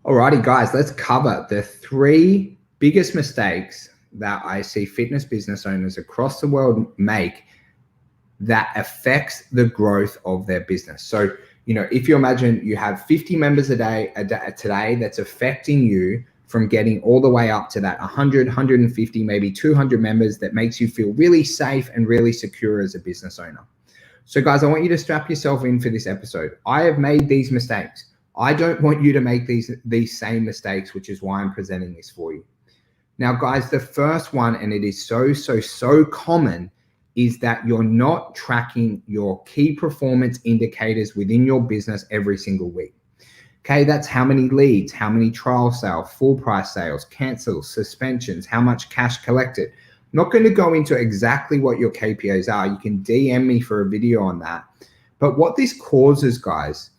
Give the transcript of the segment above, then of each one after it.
Alrighty, guys, let's cover the 3 biggest mistakes that I see fitness business owners across the world make that affects the growth of their business. So, if you imagine you have 50 members a day today, that's affecting you from getting all the way up to that 100, 150, maybe 200 members, that makes you feel really safe and really secure as a business owner. So guys, I want you to strap yourself in for this episode. I have made these mistakes. I don't want you to make these same mistakes, which is why I'm presenting this for you. Now, guys, the first one, and it is so common, is that you're not tracking your key performance indicators within your business every single week. Okay, that's how many leads, how many trial sales, full price sales, cancels, suspensions, how much cash collected. I'm not going to go into exactly what your KPIs are. You can DM me for a video on that. But what this causes, guys,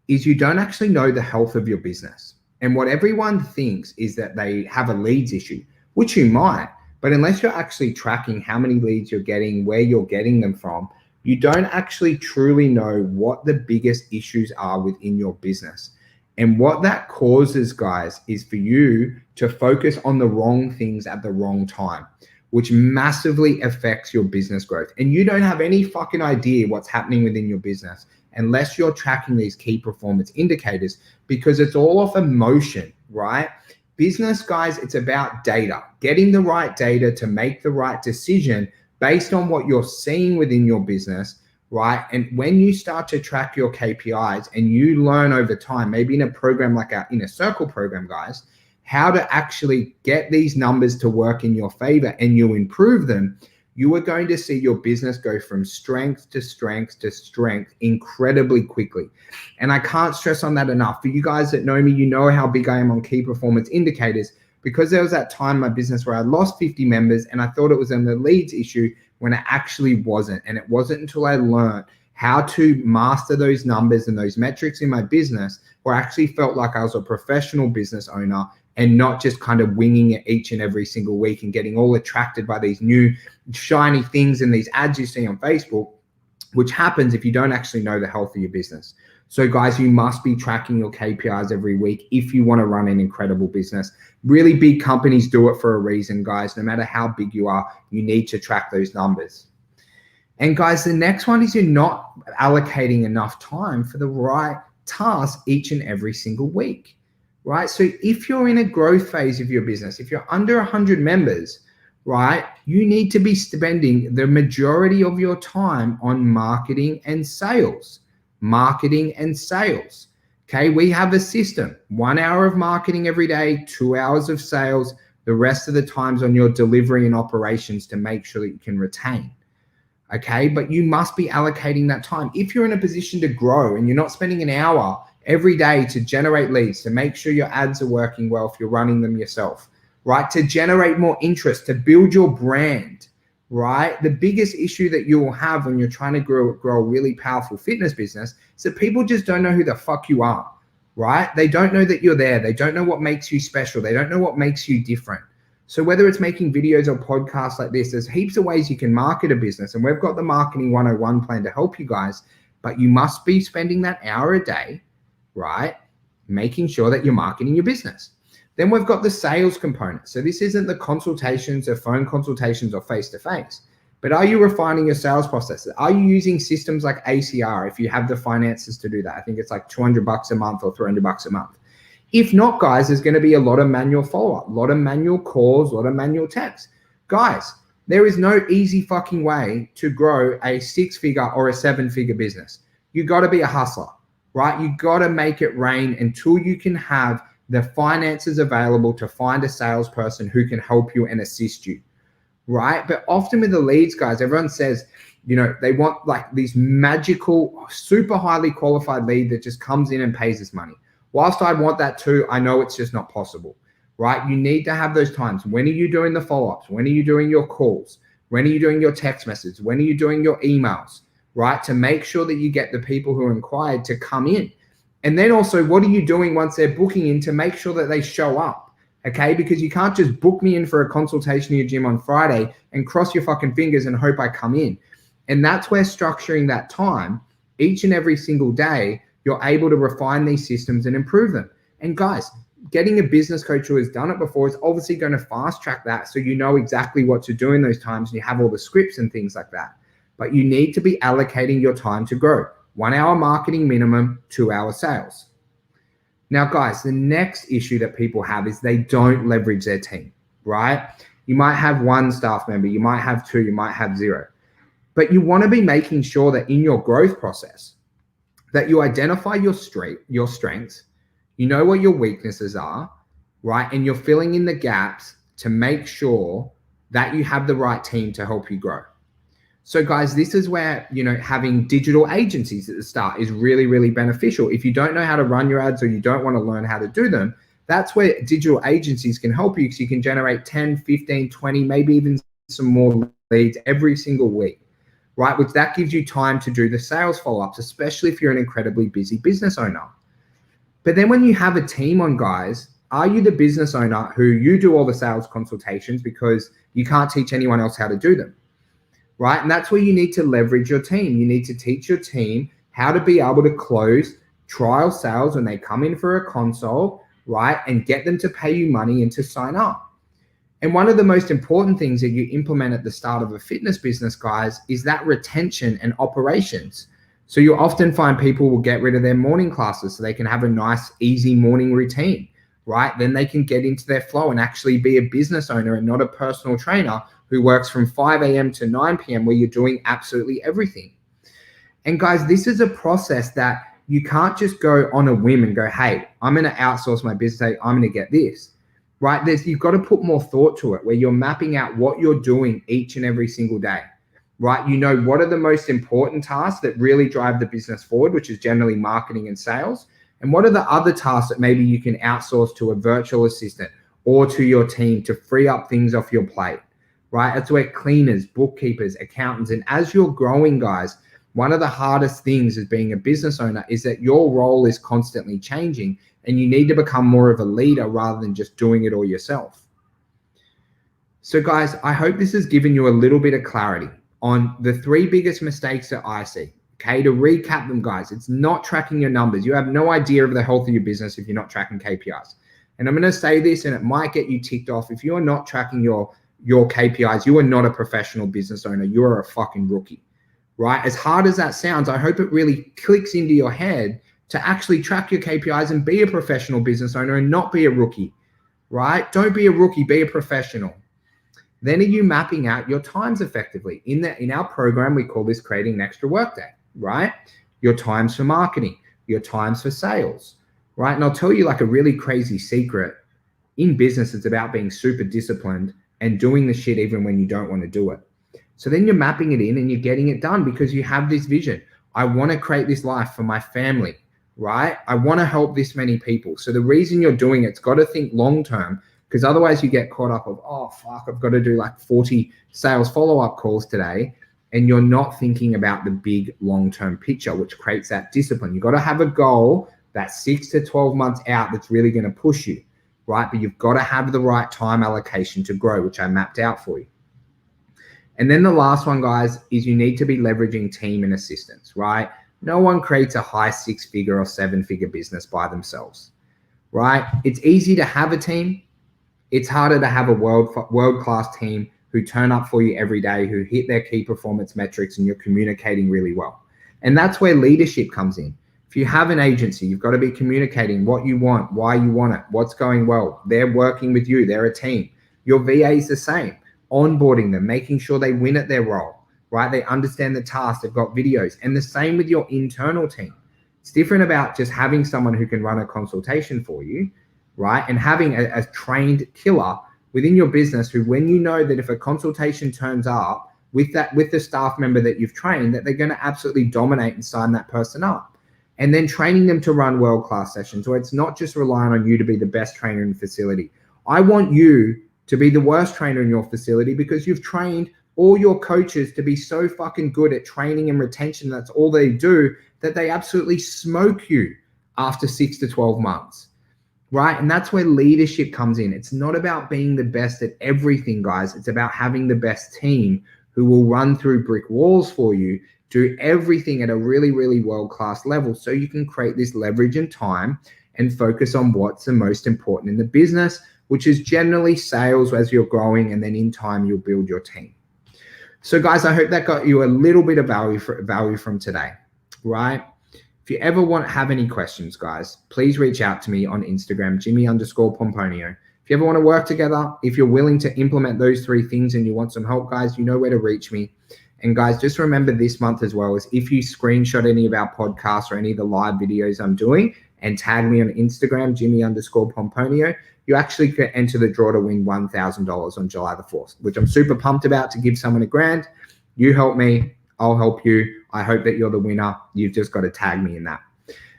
is you don't actually know the health of your business. And what everyone thinks is that they have a leads issue, which you might, but unless you're actually tracking how many leads you're getting, where you're getting them from, you don't actually truly know what the biggest issues are within your business. And what that causes, guys, is for you to focus on the wrong things at the wrong time, which massively affects your business growth. And you don't have any fucking idea what's happening within your business unless you're tracking these key performance indicators, because it's all off emotion, right? Business, guys, it's about data, getting the right data to make the right decision based on what you're seeing within your business, right? And when you start to track your KPIs and you learn over time, maybe in a program like our Inner Circle program, guys, how to actually get these numbers to work in your favor and you improve them, you are going to see your business go from strength to strength to strength incredibly quickly. And I can't stress on that enough. For you guys that know me, you know how big I am on key performance indicators, because there was that time in my business where I lost 50 members and I thought it was in the leads issue when it actually wasn't. And it wasn't until I learned how to master those numbers and those metrics in my business where I actually felt like I was a professional business owner and not just kind of winging it each and every single week and getting all attracted by these new shiny things and these ads you see on Facebook, which happens if you don't actually know the health of your business. So guys, you must be tracking your KPIs every week if you want to run an incredible business. Really big companies do it for a reason, guys. No matter how big you are, you need to track those numbers. And guys, the next one is you're not allocating enough time for the right task each and every single week. Right? So if you're in a growth phase of your business, if you're under 100 members, right, you need to be spending the majority of your time on marketing and sales. Marketing and sales. Okay, we have a system, 1 hour of marketing every day, 2 hours of sales, the rest of the time's on your delivery and operations to make sure that you can retain. Okay, but you must be allocating that time. If you're in a position to grow and you're not spending an hour every day to generate leads, to make sure your ads are working well if you're running them yourself, right? To generate more interest, to build your brand, right? The biggest issue that you will have when you're trying to grow a really powerful fitness business is that people just don't know who the fuck you are, right? They don't know that you're there. They don't know what makes you special. They don't know what makes you different. So whether it's making videos or podcasts like this, there's heaps of ways you can market a business. And we've got the Marketing 101 plan to help you guys, but you must be spending that hour a day, right? Making sure that you're marketing your business. Then we've got the sales component. So this isn't the consultations or phone consultations or face-to-face, but are you refining your sales processes? Are you using systems like ACR if you have the finances to do that? I think it's like $200 a month or $300 a month. If not, guys, there's going to be a lot of manual follow-up, a lot of manual calls, a lot of manual texts. Guys, there is no easy fucking way to grow a 6-figure or a 7-figure business. You got to be a hustler. Right? You got to make it rain until you can have the finances available to find a salesperson who can help you and assist you. Right? But often with the leads, guys, everyone says, they want like these magical, super highly qualified lead that just comes in and pays us money. Whilst I want that too, I know it's just not possible. Right? You need to have those times. When are you doing the follow-ups? When are you doing your calls? When are you doing your text messages? When are you doing your emails? Right? To make sure that you get the people who are inquired to come in. And then also, what are you doing once they're booking in to make sure that they show up? Okay? Because you can't just book me in for a consultation in your gym on Friday and cross your fucking fingers and hope I come in. And that's where structuring that time each and every single day, you're able to refine these systems and improve them. And guys, getting a business coach who has done it before is obviously going to fast track that, so you know exactly what to do in those times and you have all the scripts and things like that. But you need to be allocating your time to grow. 1 hour marketing minimum, 2 hour sales. Now, guys, the next issue that people have is they don't leverage their team, right? You might have 1 staff member, you might have 2, you might have 0. But you want to be making sure that in your growth process, that you identify your strengths, you know what your weaknesses are, right? And you're filling in the gaps to make sure that you have the right team to help you grow. So guys, this is where, having digital agencies at the start is really, really beneficial. If you don't know how to run your ads or you don't want to learn how to do them, that's where digital agencies can help you, because you can generate 10, 15, 20, maybe even some more leads every single week, right? Which that gives you time to do the sales follow-ups, especially if you're an incredibly busy business owner. But then when you have a team on, guys, are you the business owner who you do all the sales consultations because you can't teach anyone else how to do them, right? And that's where you need to leverage your team. You need to teach your team how to be able to close trial sales when they come in for a consult, right? And get them to pay you money and to sign up. And one of the most important things that you implement at the start of a fitness business, guys, is that retention and operations. So you often find people will get rid of their morning classes so they can have a nice, easy morning routine, right? Then they can get into their flow and actually be a business owner and not a personal trainer who works from 5 a.m. to 9 p.m. where you're doing absolutely everything. And guys, this is a process that you can't just go on a whim and go, hey, I'm going to outsource my business. I'm going to get this, right? You've got to put more thought to it, where you're mapping out what you're doing each and every single day, right? You know, what are the most important tasks that really drive the business forward, which is generally marketing and sales. And what are the other tasks that maybe you can outsource to a virtual assistant or to your team to free up things off your plate, right? That's where cleaners, bookkeepers, accountants, and as you're growing, guys, one of the hardest things as being a business owner is that your role is constantly changing and you need to become more of a leader rather than just doing it all yourself. So guys, I hope this has given you a little bit of clarity on the 3 biggest mistakes that I see. Okay, to recap them, guys, it's not tracking your numbers. You have no idea of the health of your business if you're not tracking KPIs. And I'm going to say this, and it might get you ticked off. If you are not tracking your KPIs, you are not a professional business owner. You are a fucking rookie, right? As hard as that sounds, I hope it really clicks into your head to actually track your KPIs and be a professional business owner and not be a rookie, right? Don't be a rookie, be a professional. Then are you mapping out your times effectively? In our program, we call this creating an extra workday, right? Your times for marketing, your times for sales, right? And I'll tell you like a really crazy secret. In business, it's about being super disciplined and doing the shit even when you don't want to do it. So then you're mapping it in and you're getting it done because you have this vision. I want to create this life for my family, right? I want to help this many people. So the reason you're doing it's got to think long-term, because otherwise you get caught up of, oh, fuck, I've got to do like 40 sales follow-up calls today. And you're not thinking about the big long-term picture, which creates that discipline. You've got to have a goal that's 6 to 12 months out that's really going to push you, right? But you've got to have the right time allocation to grow, which I mapped out for you. And then the last one, guys, is you need to be leveraging team and assistance, right? No one creates a high 6-figure or 7-figure business by themselves, right? It's easy to have a team. It's harder to have a world-class team who turn up for you every day, who hit their key performance metrics, and you're communicating really well. And that's where leadership comes in. If you have an agency, you've got to be communicating what you want, why you want it, what's going well. They're working with you. They're a team. Your VA is the same. Onboarding them, making sure they win at their role, right? They understand the task. They've got videos. And the same with your internal team. It's different about just having someone who can run a consultation for you, right? And having a trained killer within your business who, when you know that if a consultation turns up with the staff member that you've trained, that they're going to absolutely dominate and sign that person up. And then training them to run world-class sessions where it's not just relying on you to be the best trainer in the facility. I want you to be the worst trainer in your facility because you've trained all your coaches to be so fucking good at training and retention. That's all they do, that they absolutely smoke you after 6 to 12 months. Right? And that's where leadership comes in. It's not about being the best at everything, guys. It's about having the best team who will run through brick walls for you, do everything at a really, really world-class level so you can create this leverage and time and focus on what's the most important in the business, which is generally sales as you're growing, and then in time you'll build your team. So guys, I hope that got you a little bit of value from today, right? If you ever have any questions, guys, please reach out to me on Instagram, Jimmy_Pomponio. If you ever want to work together, if you're willing to implement those 3 things and you want some help, guys, you know where to reach me. And guys, just remember this month as well, is if you screenshot any of our podcasts or any of the live videos I'm doing and tag me on Instagram, Jimmy_Pomponio, you actually can enter the draw to win $1,000 on July the 4th, which I'm super pumped about, to give someone $1,000. You help me, I'll help you. I hope that you're the winner. You've just got to tag me in that.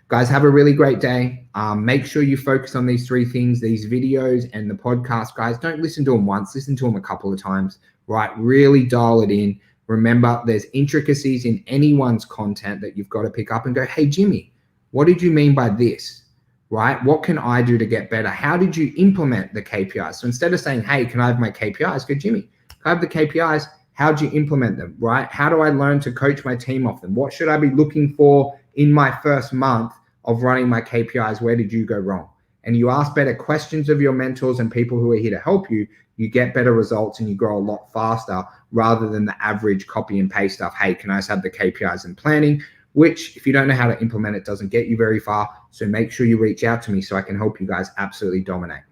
Guys, have a really great day. Make sure you focus on these 3 things, these videos and the podcast, guys. Don't listen to them once, listen to them a couple of times, right? Really dial it in. Remember, there's intricacies in anyone's content that you've got to pick up and go, hey, Jimmy, what did you mean by this? Right? What can I do to get better? How did you implement the KPIs? So instead of saying, hey, can I have my KPIs? Go, Jimmy, can I have the KPIs? How'd you implement them, right? How do I learn to coach my team off them? What should I be looking for in my first month of running my KPIs? Where did you go wrong? And you ask better questions of your mentors and people who are here to help you, you get better results and you grow a lot faster, rather than the average copy and paste stuff. Hey, can I just have the KPIs and planning? Which, if you don't know how to implement it, doesn't get you very far. So make sure you reach out to me so I can help you guys absolutely dominate.